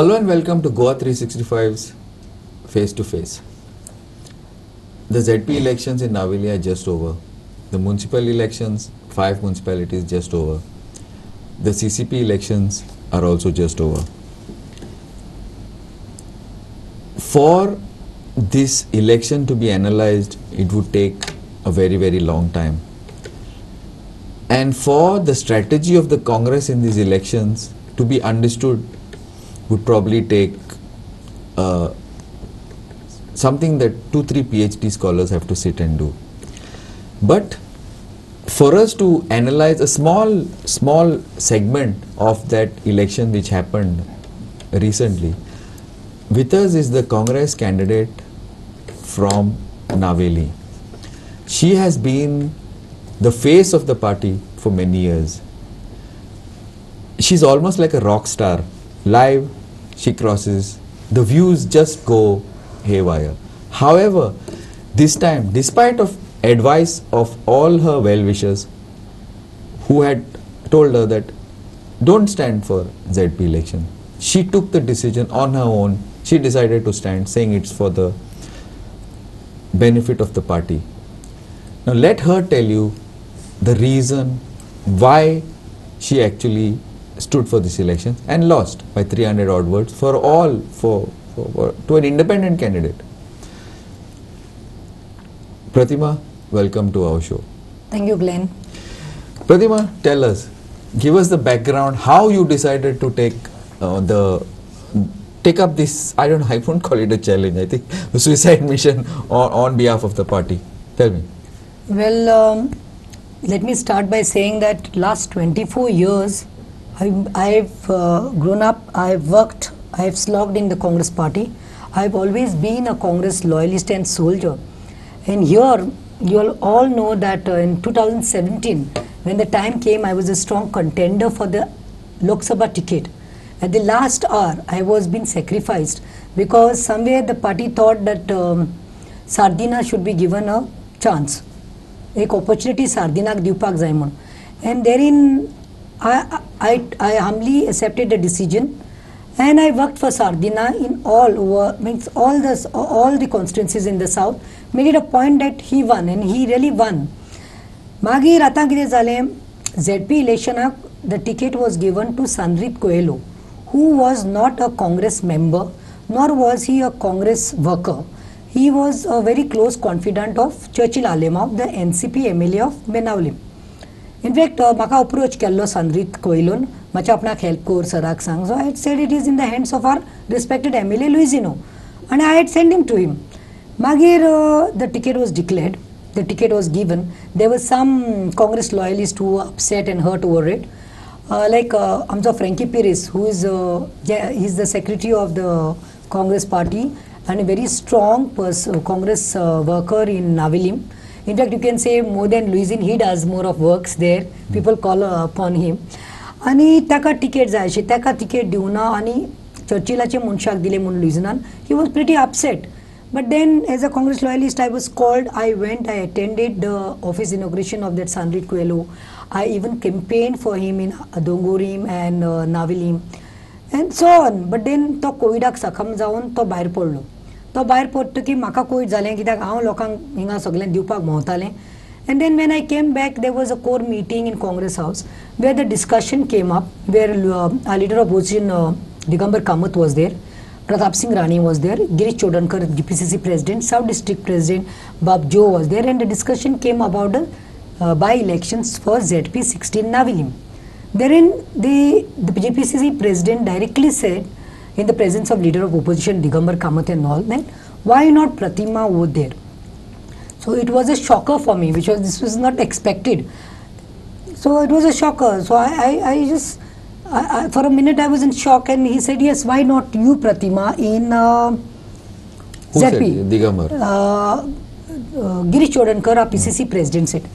Hello and welcome to Goa 365's Face to Face. The ZP elections in Navili are just over. The municipal elections, 5 municipalities just over. The CCP elections are also just over. For this election to be analyzed, it would take a very, very long time. And for the strategy of the Congress in these elections to be understood would probably take something that 2-3 PhD scholars have to sit and do. But for us to analyze a small segment of that election which happened recently, with us is the Congress candidate from Naveli. She has been the face of the party for many years. She's almost like a rock star. Live, she crosses, the views just go haywire. However, this time, despite of advice of all her well-wishers who had told her that don't stand for ZP election, she took the decision on her own. She decided to stand, saying it's for the benefit of the party. Now let her tell you the reason why she actually stood for this election and lost by 300 odd votes to an independent candidate. Pratima, welcome to our show. Thank you, Glenn. Pratima, tell us, give us the background, how you decided to take up this, I won't call it a challenge, I think, a suicide mission on behalf of the party. Tell me. Well, let me start by saying that last 24 years, I've grown up, I've worked, I've slogged in the Congress party. I've always been a Congress loyalist and soldier. And here, you'll all know that in 2017, when the time came, I was a strong contender for the Lok Sabha ticket. At the last hour, I was being sacrificed because somewhere the party thought that Sardina should be given a chance. Ek opportunity Sardina Diupak Zaimon. And therein, I humbly accepted the decision, and I worked for Sardina in all the constituencies in the south. Made it a point that he won, and he really won. Magi Rata Gide Zalem ZP election, the ticket was given to Sandrit Coelho, who was not a Congress member, nor was he a Congress worker. He was a very close confidant of Churchill Alemov, the NCP MLA of Benaulim. In fact, Maka approach Kello Sandrit Coelho, Macha apna help kor Sarak sang. So I had said it is in the hands of our respected MLA Luisino, and I had sent him to him. Magir, the ticket was declared, the ticket was given. There were some Congress loyalists who were upset and hurt over it. Like Amza Frankie Pires, who is he's the secretary of the Congress party and a very strong Congress worker in Navilim. In fact, you can say more than Luisin, he does more of works there. People call upon him. Ani taka ticket जायचे, taka ticket दिवना आणि चर्चिलाचे मुनशाक दिले म्हणून Luisinan. He was pretty upset. But then, as a Congress loyalist, I was called. I went. I attended the office inauguration of that Sandrit Coelho. I even campaigned for him in Dongorim and Navilim, and so on. But then, to Covidak sakam जाऊन तो बाहेर पडलो. तो बाहेर पडतो की माका Covid जालें कित्याक हांव लोकांक हिंगा सगळ्यांक दिवपाक भोंवतालें. And then when I came back, there was a core meeting in Congress House where the discussion came up, where our leader of opposition Digambar Kamath was there, Pratap Singh Rani was there, Girish Chodankar, GPCC President, South District President Bab Jo was there, and the discussion came about the by-elections for ZP16 Navilim. Therein, the GPCC President directly said, in the presence of leader of opposition Digambar Kamath and all, that why not Pratima over there? So it was a shocker for me, this was not expected. So it was a shocker. So I just, for a minute I was in shock, and he said, yes, why not you, Pratima, in Who ZP? said Digambar? Girish Chodankar, our PCC president said.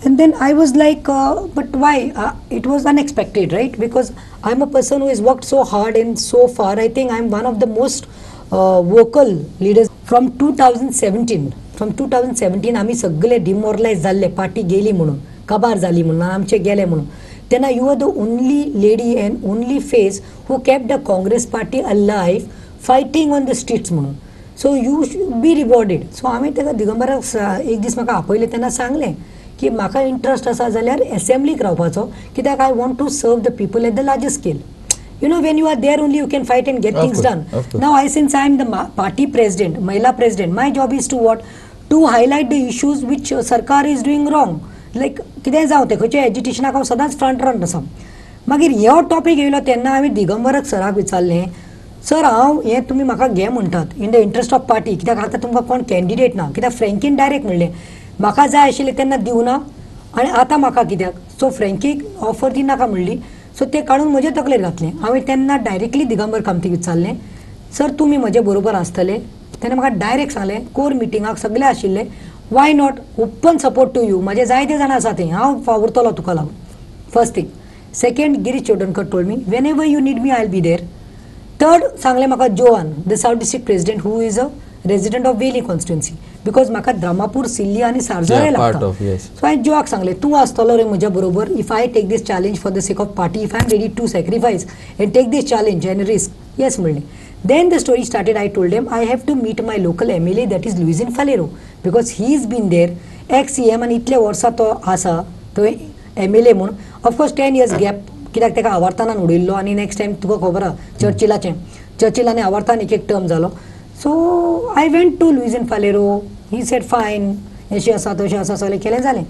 And then I was like, but why? It was unexpected, right? Because I'm a person who has worked so hard and so far. I think I'm one of the most vocal leaders from 2017. From 2017 आम्ही सगळे demoralise झाले, party गेली म्हणून, कबार झाली म्हणून, आमचे गेले म्हणून. तेन्ना you are the only lady and only face who kept the Congress party alive fighting on the streets म्हणून. So you should be rewarded. So हांवें ताका दिगंबराक एक दीस म्हाका आपयलें तेन्ना सांगलें की म्हाका इंट्रस्ट आसा जाल्यार एसेंब्लीक रावपाचो, कित्याक I want to serve the people at the larger scale. You know, when you are there only you can fight and get things done. Now since I am the party president, Mahila president, my job is to what? To highlight the issues which Sarkar is doing wrong. Like कितें जावं तें खंयच्या एज्युटेशनाक हांव सदांच front run आसा. मागीर ह्यो topic येयलो तेन्ना हांवें दिगंबराक सराक विचारलें, सर हांव हें तुमी म्हाका घे म्हणटात इन द इंट्रस्ट ऑफ पार्टी, कित्याक आतां तुमकां कोण कॅन्डिडेट ना, कित्याक फ्रँकीन डायरेक्ट म्हणलें म्हाका जाय आशिल्लें तेन्ना दिवना आनी आतां म्हाका कित्याक. सो फ्रँकीक ऑफर दी नाका म्हणली. सो ते काडून म्हजे तकलेर घातलें. हांवें तेन्ना डायरेक्टली दिगंबर कामतीक विचारलें, सर तुमी म्हजे बरोबर आसतले. तेन्ना म्हाका डायरेक्ट सांगलें, कोर मिटिंगाक सगळे आशिल्ले, why not open support to you. म्हजे जायते जाणां आसा थंय, हांव फावुरतलो तुका लागून. First thing. Second, Girish Chodankar told me whenever you need me I will be there. Third सांगलें म्हाका Joan, the south district president who is a resident of Velim constituency, because म्हाका द्रामापूर, सिल्ली आनी सारजोळे लागता. सो हांवें जोआक सांगलें तूं आसतलो रे म्हज्या बरोबर. If I take this challenge for the sake of party, if I am ready to sacrifice and take this challenge and risk, yes म्हणलें. Then the story started. I told them I have to meet my local MLA that is Luizinho Faleiro, because he is been there ex CM आनी इतले वर्सां तो आसा थंय MLA म्हणून. Of course 10 years gap, कित्याक ताका आवार्थानान उडयल्लो आनी नेक्स्ट टायम तुका खबर आहा चर्चिल आनी आवार्थान एक टर्म जालो. So I went to Luizinho Faleiro. He said fine, अशें आसा तशें आसा, सगळें केलें जालें.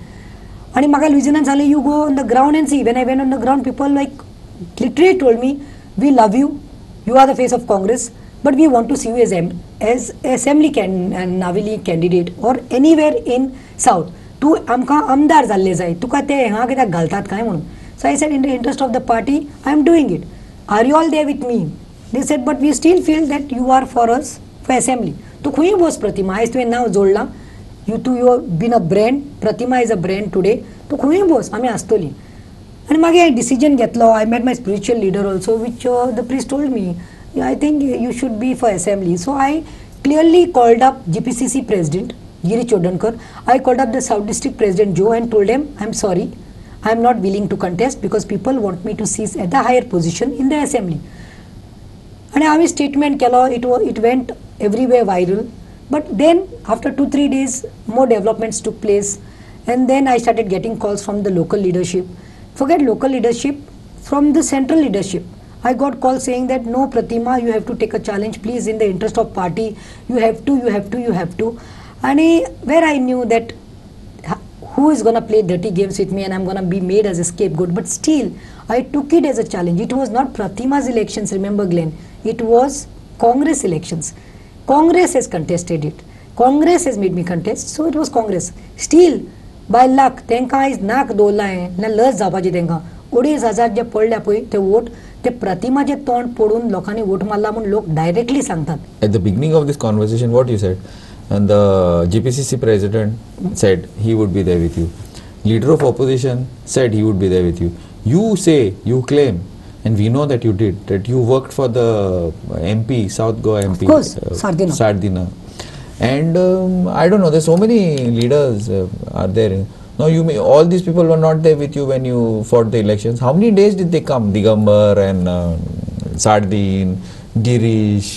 आनी म्हाका लुइजिनान सांगलें you go on the ground and see. When I went on the ground people like literally told me we love you, you are the face of Congress, but we want to see you as assembly Navelim candidate or anywhere in south. तूं आमकां आमदार जाल्लें जाय, तुका ते हांगा कित्याक घालतात काय म्हणून. So I said in the interest of the party I am doing it. Are you all there with me? They said but we still feel that you are for us for assembly. तू खंय बस प्रतिमा, आयज तुवें नांव जोडलां, you been a brand, Pratima is a brand today, तू खंय बस, आमी आसतलीं. आनी मागीर हांवें डिसिजन घेतलो. I met my spiritual leader also, which the priest told me I think you should be for assembly. So I clearly called up GPCC president Girish Chodhankar. I called up the South District President Joe and told him, I'm sorry, I'm not willing to contest because people want me to sit at the higher position in the assembly. And I have a statement Kelo. It went everywhere viral. But then after 2-3 days more developments took place, and then I started getting calls from the local leadership. Forget local leadership, from the central leadership I got calls saying that no Pratima, you have to take a challenge, please, in the interest of party, you have to. And where I knew that who is going to play dirty games with me and I'm going to be made as a scapegoat. But still, I took it as a challenge. It was not Pratima's elections, remember Glenn. It was Congress elections. Congress has contested it. Congress has made me contest, so it was Congress. Still, by luck, tenka is nak dola hai, na लस जावपाची tenka. 40,000 जे पडल्या पळय ते vote ते प्रतिमाचे तोंड पडून लोकांनी vote मारला म्हणून लोक डायरेक्टली सांगतात. At the beginning of this conversation, what you said, and the GPCC president said he would be there with you. Leader of opposition said he would be there with you. You say, you claim, and we know that you did, that you worked for the MP, South Goa MP. Of course, Sardina. And I don't know, there's so many leaders are there. No, you may, all these people were not there with you when you fought the elections. How many days did they come? Digambar and Sardin, Girish,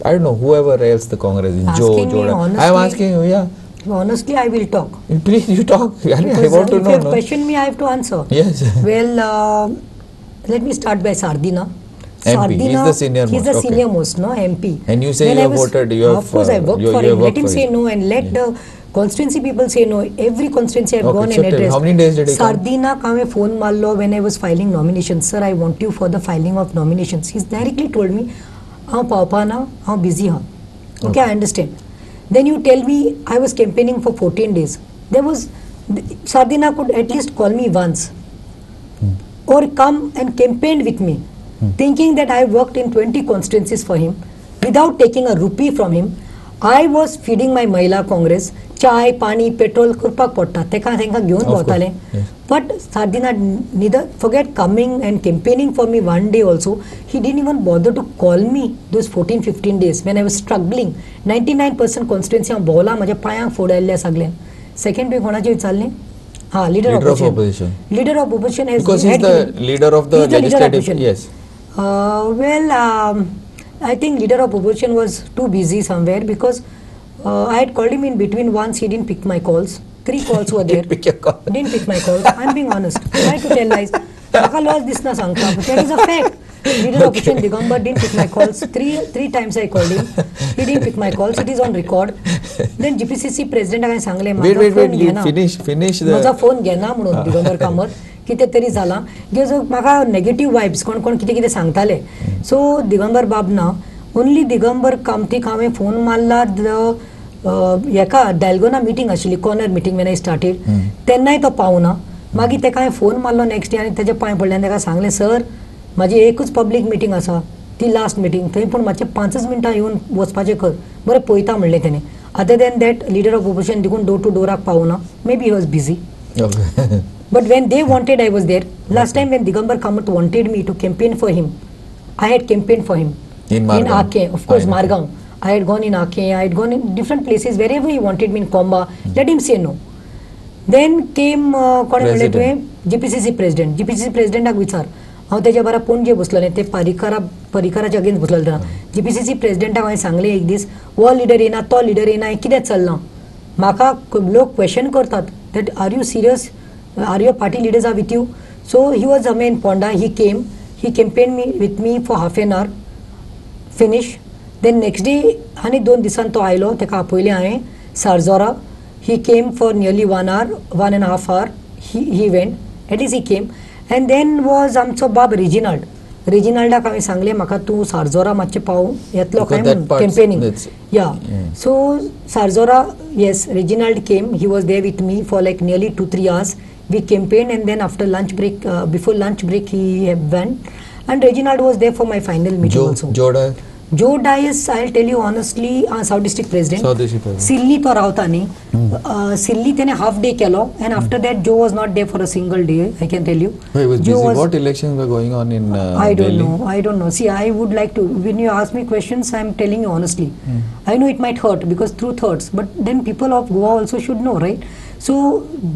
I don't know, whoever else the Congress, Joe, I'm asking you, yeah. Honestly, I will talk. Please, you talk. I want to know. If you question me, I have to answer. Yes. Well, let me start by Sardina. MP, he's the senior most. He's the senior most, no, MP. And you say when you have voted, you have... Of course, I worked for him. Let him say no and let the constituency people say no. Every constituency I've gone and addressed. How many days did he come? Sardina came phone mallo when I was filing nominations. Sir, I want you for the filing of nominations. He's directly told me, "Aap papa na, aap busy ha." Okay, I understand. Then you tell me I was campaigning for 14 days. There was Sardina could at least call me once or come and campaign with me, thinking that I worked in 20 constituencies for him without taking a rupee from him. I was feeding my Mahila Congress. Chai, pani, petrol, kurpak potta. Teka gyun botale. But Sardina neither forget coming and campaigning for me one day also. He didn't even bother to call me those 14-15 days when I was struggling. 99% constituency bola माझ्या पायांक फोडायल्ल्या सगळ्यान. Second week कोणाचे विचारले? हाँ, leader Leader of opposition. opposition. Leader of opposition has Because he's had the given- leader of the He's the leader of legislative. opposition. Yes. I think leader of opposition was too busy somewhere because I had called him in between once. He didn't pick my calls. 3 calls were there. Pick your call. Didn't pick my calls. I'm being honest. Try to tell lies. Maka lost this na sangka, but that is a fact. Leader of opposition Digambar didn't pick my calls. Three times I called him. He didn't pick my calls. It is on record. Then GPCC president काय सांगले Wait. Finish the. माझा phone घे ना म्हणून दिगंबर कामत कितें तरी जाला जो म्हाका नेगेटिव्ह वायब्स कोण कितें कितें सांगताले सो दिगंबर बाब ना ओन्ली दिगंबर कामतीक हांवें फोन मारला हेका डायल्गोना मिटींग आशिल्ली corner meeting when I started तेन्नाय तो पावना मागीर तेका हांवें फोन मारलो नेक्स्ट डे आनी तेजे पांय पडले आनी तेका सांगलें सर म्हाजी एकूच पब्लीक मिटींग आसा ती लास्ट मिटींग थंय पूण मातशें 5 मिनटां येवन वचपाचें कर बरें पळयता म्हणलें तेणें other than that leader of opposition देखून डोर टू डोराक पावना may be he was busy Okay. But when they wanted, I was there. Last time when Digambar Kamath wanted me to campaign for him, I had campaigned for him. In Margam. Ake, of course, Margam. I had gone in Ake, I had gone in different places, wherever he wanted me in Komba. Let him say no. Then came GPCC president. GPCC president हाक विचार हांव तेज्या बरा पणजे बसलोलें ते परिकाराच्या against बसलोलें GPCC प्रेसिडेंटाक हांवें सांगलें एक दीस हो लिडर येना तो लिडर येना हें कितें चलना म्हाका लोक क्वेश्चन करतात that are you serious, are your party leaders are with you? So he was a in Ponda, he came, he campaigned with me for half an hour, finish. Then next day आनी 2 दिसान तो आयलो तेका आपयलें हांवें सारजोरा. He came for nearly 1 hour, 1.5 hour. He went, at least he came. And then was आमचो बाब रेजिनाल्डाक हांवें सांगलें म्हाका तूं सारजोरा मातशें पाव येतलो काय म्हणून कॅम्पेनिंग या so Sarzora yes Reginald came he was there with me for like nearly 2-3 hours we campaigned and then after lunch break before lunch break he went and Reginald was there for my final meeting also. Joe Dias, I'll tell you honestly, South District President. Silli to रावता न्ही. Silli तेने half day Kelo and after that Joe was not there for a single day. I can tell you. He was busy. What elections were going on in Delhi? I don't know. See, I would like to. When you ask me questions, I'm telling you honestly. I know it might hurt because truth hurts, but then people of Goa also should know, right? So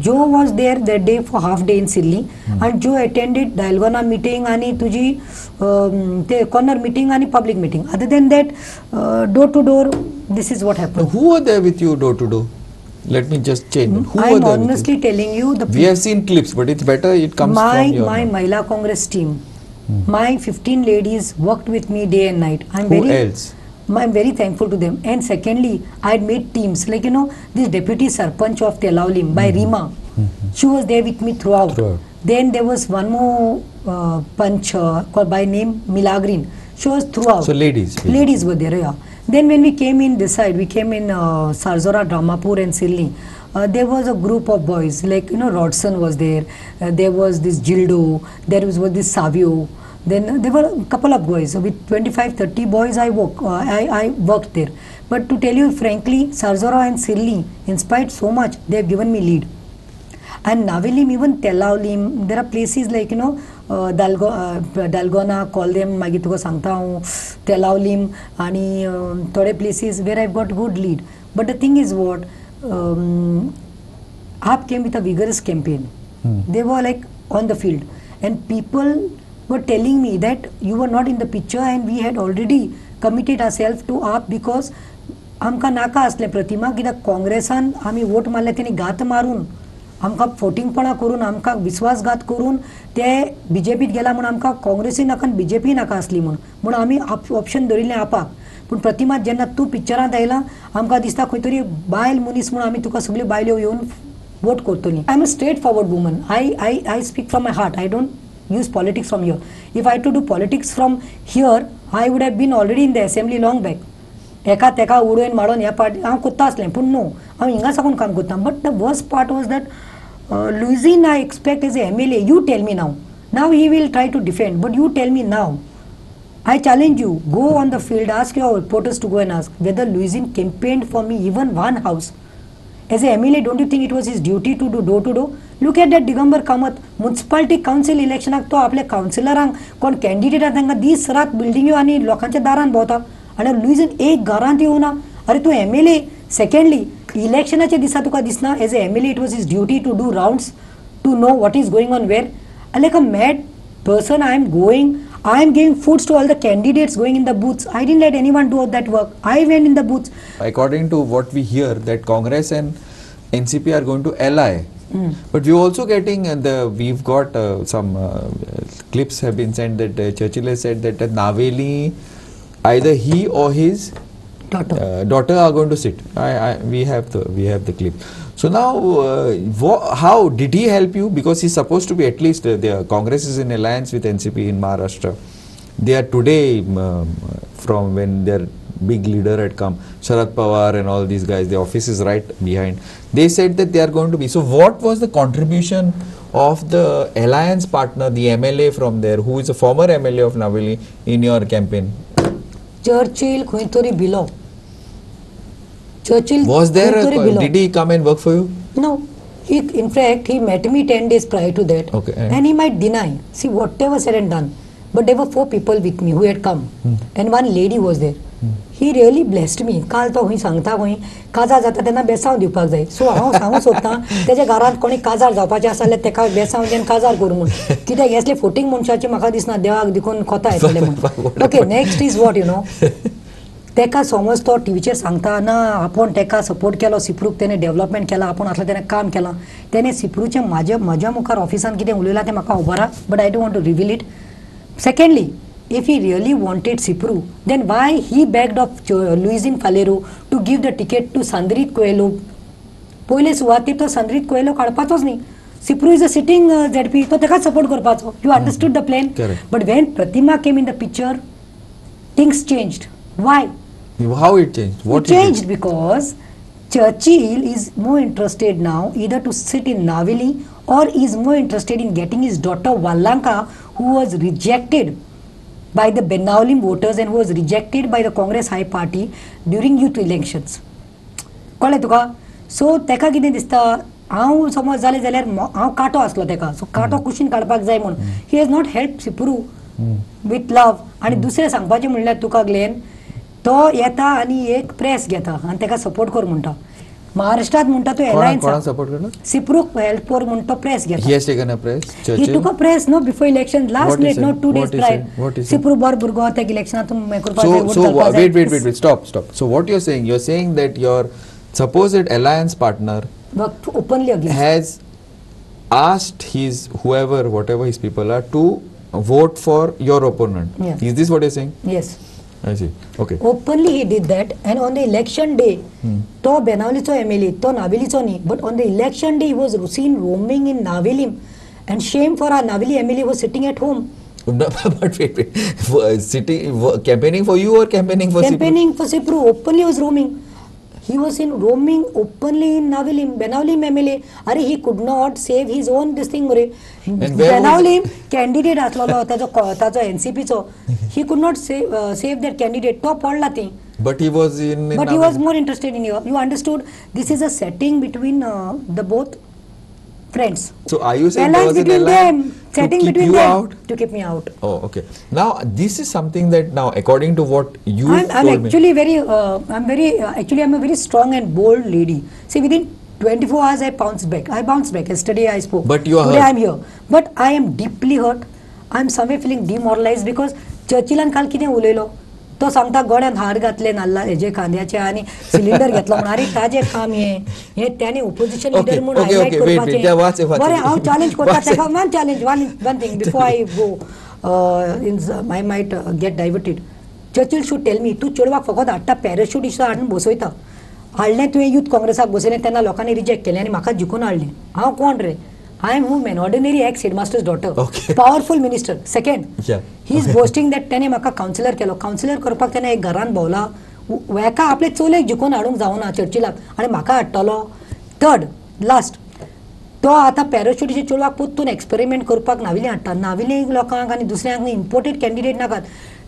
Joe was there that day for half day in Silli and Joe attended Dalgona meeting आणि तुझी ते corner meeting आणि public meeting. Other than that, door to door, this is what happened. Who were there with you door to door? Let me just change. Who were I'm there honestly telling you we have seen clips, but it's better it comes from your my Mahila Congress team. My 15 ladies worked with me day and night. Who else? I'm very thankful to them. And secondly, I had made teams like this deputy sarpanch of Telaulim by Rima. She was there with me throughout. Then there was one more punch called by name Milagrin. She was throughout. So ladies were there. Yeah. Then when we came in this side, we came in Sarzora, Dramapur and Silli. There was a group of boys like Rodson was there. There was this Gildo. There was this Savio. Then there were a couple of boys. So with 25-30 boys, I worked there. But to tell you frankly, Sarzora and Silli, in spite so much, they have given me lead. And Navelim, even Telaulim, there are places like Dalgona, call them, magi tuka sangta hu, Telaulim, and thode places where I've got good lead. But the thing is what, AAP came with a vigorous campaign. They were like on the field, and people were telling me that you were not in the picture and we had already committed ourselves to AAP because आमकां नाका आसलें प्रतिमा कित्याक काँग्रेसान आमी vote मारले तेणी घात मारून आमकां फोटिंगपणां करून आमकां विश्वासघात करून ते बीजेपीत गेला म्हणून आमकां काँग्रेसूय नाका आनी बीजेपी नाका आसली म्हणून आमी ऑप्शन धरिल्लें आपाक पूण प्रतिमा जेन्ना तूं पिक्चरांत आयला आमकां दिसता खंय तरी बायल मनीस म्हणून आमी तुका सगळ्यो बायल्यो येवन वोट करतलीं I am a straight forward woman I speak from my heart I don't use politics from here. If I had to do politics from here, I would have been already in the assembly long back. एका तेका उडोवन माडोन ह्या party हांव कोत्ता आसलें पूण no हांव हिंगा साकून काम करता but the worst part was that Luizinho I expect as a MLA you tell me now he will try to defend but you tell me now I challenge you, go on the field, ask your reporters to go and ask whether Luizin campaigned for me even one house. As a MLA, don't you think it was his duty to do door to door? Look at that Digambar Kamath, municipality council election तो आपल्या काउन्सिलरांक कोण candidate आहा तांकां दीस रात बिल्डिंग्यो आनी लोकांच्या दारान भोंवता आनी लुईजीन एक घरांत येवना अरे तूं MLA सेकंडली इलेक्शनाच्या दिसा तुका दिसना as a MLA it was his duty to do rounds to know what is going on where. And like a mad person, I am giving foods to all the candidates going in the booths. I didn't let anyone do that work. I went in the booths. According to what we hear, that Congress and NCP are going to ally. But we're also getting we've got some clips have been sent that Churchill has said that Naveli, either he or his daughter are going to sit. We have the clip. So now, how did he help you? Because he's supposed to be, at least the Congress is in alliance with NCP in Maharashtra. They are today, from when their big leader had come, Sharad Pawar and all these guys, the office is right behind. They said that they are going to be. So what was the contribution of the alliance partner, the MLA from there, who is a former MLA of Naveli, in your campaign? Churchill Kuintori below. Churchill was there did he come and work for you? No. In fact, he met me 10 days prior to that. Okay, and he might deny. See, whatever said and done. But there were 4 people with me who had come. And one lady was there. He really blessed me. काल तो हुई सांगता हुई काजार जाता तेन्ना बेसांव दिवपाक जाय. सो हांव सांगू सोदतां तेज्या घरांत कोणी काजार जावपाचें आसा जाल्यार तेका बेसांव दिवन काजार करूं म्हूण. कित्याक हेसले फोटींग मनशाची म्हाका दिसना देवाक देखून कोता येतले म्हूण. Okay, next is what you know. तेका समज तो टीव्हीचेर सांगता ना आपण तेका सपोर्ट केलो, सिप्रूक तेणे डेव्हलपमेंट केला, आपण असलें तेणें काम केलां. तेणे सिप्रूचें म्हज्या मुखार ऑफिसान कितें उलयलां तें म्हाका खबर आहा, but I don't want to reveal it. Secondly, if he really wanted Sipru, then why he begged of Luisin Falero to give the ticket to Sandrit Coelho? पहिले सुवातेर तो Sandrit Coelho काडपाचोच न्ही. Sipru is a sitting ZP, तो तेका support करपाचो. You understood the plan? Correct. But when Pratima came in the picture, things changed. Why? How it changed? What it changed because Churchill is more interested now either to sit in Naveli or is more interested in getting his daughter Vallanka, who was rejected by the Benaulim voters and who was rejected by the Congress High Party during youth elections. कळ्ळें तुका? सो तेका कितें दिसता, हांव समज जालें जाल्यार हांव कांटो आसलो तेका, सो कांटो कुशीन काडपाक जाय म्हणून. He has not help Cipru with love. आनी दुसरें सांगपाचें म्हणल्यार तुका ग्लेन, तो येता आनी एक प्रेस घेता आनी तेका सपोर्ट कर म्हणटा. महाराष्ट्रात म्हणटा तो कोणाक सपोर्ट करता? सिप्रूक हेल्प कर म्हणून तो प्रेस घेता. He has taken a press? He took a press no before election, last minute, no 2 days prior. What is Sipru bar burgo tek electionatun me kurpa So wait, stop. So what you're saying that your supposed alliance partner worked openly against has asked whatever his people are, to vote for your opponent. Yeah. Is this what you're saying? Yes. I see. Okay. Openly he did that, and on the election day, to Benaulicho MLA, to Navelicho ni, but on the election day he was seen roaming in Naveli, and shame for our Naveli MLA was sitting at home. But wait. Campaigning for you or campaigning for Campaigning for Sipru, openly was roaming. He was roaming openly in Naveli, Benaulim MLA. Are he could not save his own this thing. Benaulim candidate aslolo tajo NCP cho. He could not save that candidate. To padla thi. But he was in But he was more interested in you. You understood? This is a setting between the both friends. So are you saying alliance there was an between them, alliance setting to keep between you them out? to keep me out. Oh, okay. Now this is something that now, according to what you I'm actually I'm a very strong and bold lady. See, within 24 hours I bounced back. Yesterday I spoke. But you are Today hurt. I'm here. But I am deeply hurt. I'm somewhere feeling demoralized because Churchillan काल कितें उलयलो. तो सांगता गोड्यान हाड घातले नाल्ला हेजे कांद्याचे आनी सिलिंडर घेतलो म्हणून. अरे ताजे काम हे त्याने ऑपोजिशन लीडर म्हणून हायलाइट करपाचें. बरें, हांव चॅलेंज करता तेका. One challenge, one thing before I go, I might get diverted. Churchill should tell me, तूं चेडवाक फकत हाडटा पॅराशूट इश्ट हाडून बसयता. हाडलें तुवें यूथ काँग्रेसाक बसयलें तेन्ना लोकांनी रिजेक्ट केलें आनी म्हाका जिखून हाडलें. हांव कोण रे? I am woman, ordinary ex-headmaster's daughter. Okay. Powerful minister. Second, Yeah. he is boasting that त्याने म्हाका काउन्सिलर केलो. काउन्सिलर करपाक त्याने एक घरान भोवला. हेका आपले चोलेक जिखून हाडूंक जावना चर्चिलाक आनी म्हाका हाडटलो. थर्ड, लास्ट, तो आतां पॅराशूटीचे चेडवाक पोत्तून एक्सपेरिमेंट करपाक नाविली हाडटा. नाविली लोकांक आनी दुसऱ्यांक इम्पोर्टेड कॅन्डिडेट नाकात.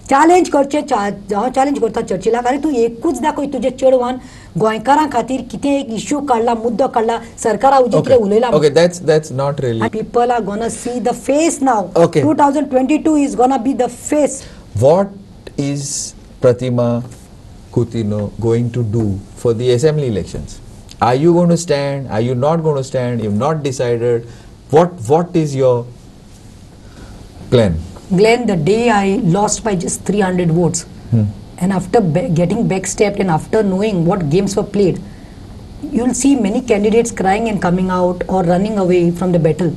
चॅलेंज करचें, हांव चॅलेंज करता चर्चिलाक. आरे तूं एकूच दाखय तुजे चेडवान गोंयकारां खातीर कितें एक इश्यू काडला, मुद्दो काडला, सरकारा उजितले उलयला. Okay, that's not really. And people are gonna see the face now. Okay. 2022 is gonna be the face. What is Pratima Kutino going to do for the assembly elections? Are you going to stand? Are you not going to stand? You've not decided. What is your plan? Glenn, the day I lost by just 300 votes, and after getting backstabbed and after knowing what games were played, you'll see many candidates crying and coming out or running away from the battle.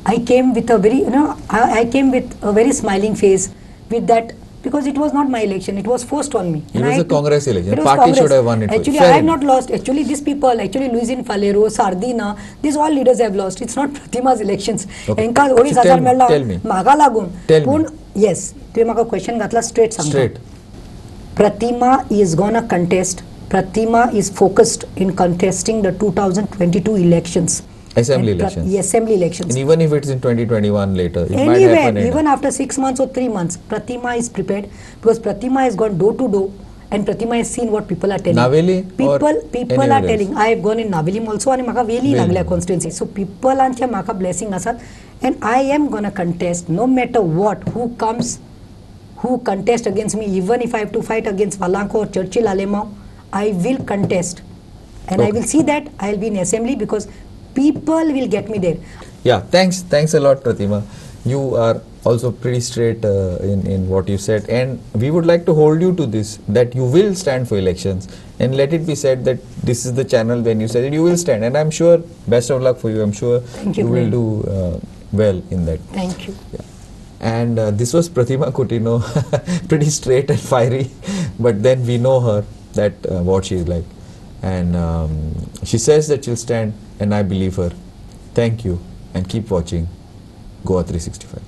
I came with a very, I came with a very smiling face with that, because it was not my election, it was forced on me. It was a Congress election. It was Party Congress. should have won it. Actually, Fair I have enough. not lost. Actually, these people, actually Luisin Falero, Sardina, these all leaders have lost. It's not Pratima's elections. Okay. Enka ओडीस So हजार tell मेळ्ळा me. म्हाका लागून. Tell पूण me. yes, तुवें म्हाका question घातला straight सांगता. Straight. Pratima is gonna contest. Pratima is focused in contesting the 2022 elections. Assembly And elections. Yes, assembly elections. And even if it's in 2021 later, it might Anywhere, happen. even after 6 months or 3 months, Pratima is prepared, because Pratima has gone door to door and Pratima has seen what people are telling. Naveli or People anywhere are else? telling. I have gone in Naveli also and Maka Veli Veli. Nagla constituency. So people are Maka blessing asat, and I am gonna contest no matter what, who comes, who contest against me, even if I have to fight against Valanko or Churchill Alemao, I will contest. And I Okay. will see that I will be in assembly, because people will get me there. Yeah, thanks a lot, Pratima. You are also pretty straight in what you said, and we would like to hold you to this, that you will stand for elections, and let it be said that this is the channel when you said it, you will stand, and I'm sure, best of luck for you. I'm sure Thank you, will Glenn. do well in that. Thank you. Yeah. And this was Pratima Coutinho, pretty straight and fiery, but then we know her, that what she's like, and she says that she'll stand, and I believe her. Thank you, and keep watching Goa 365.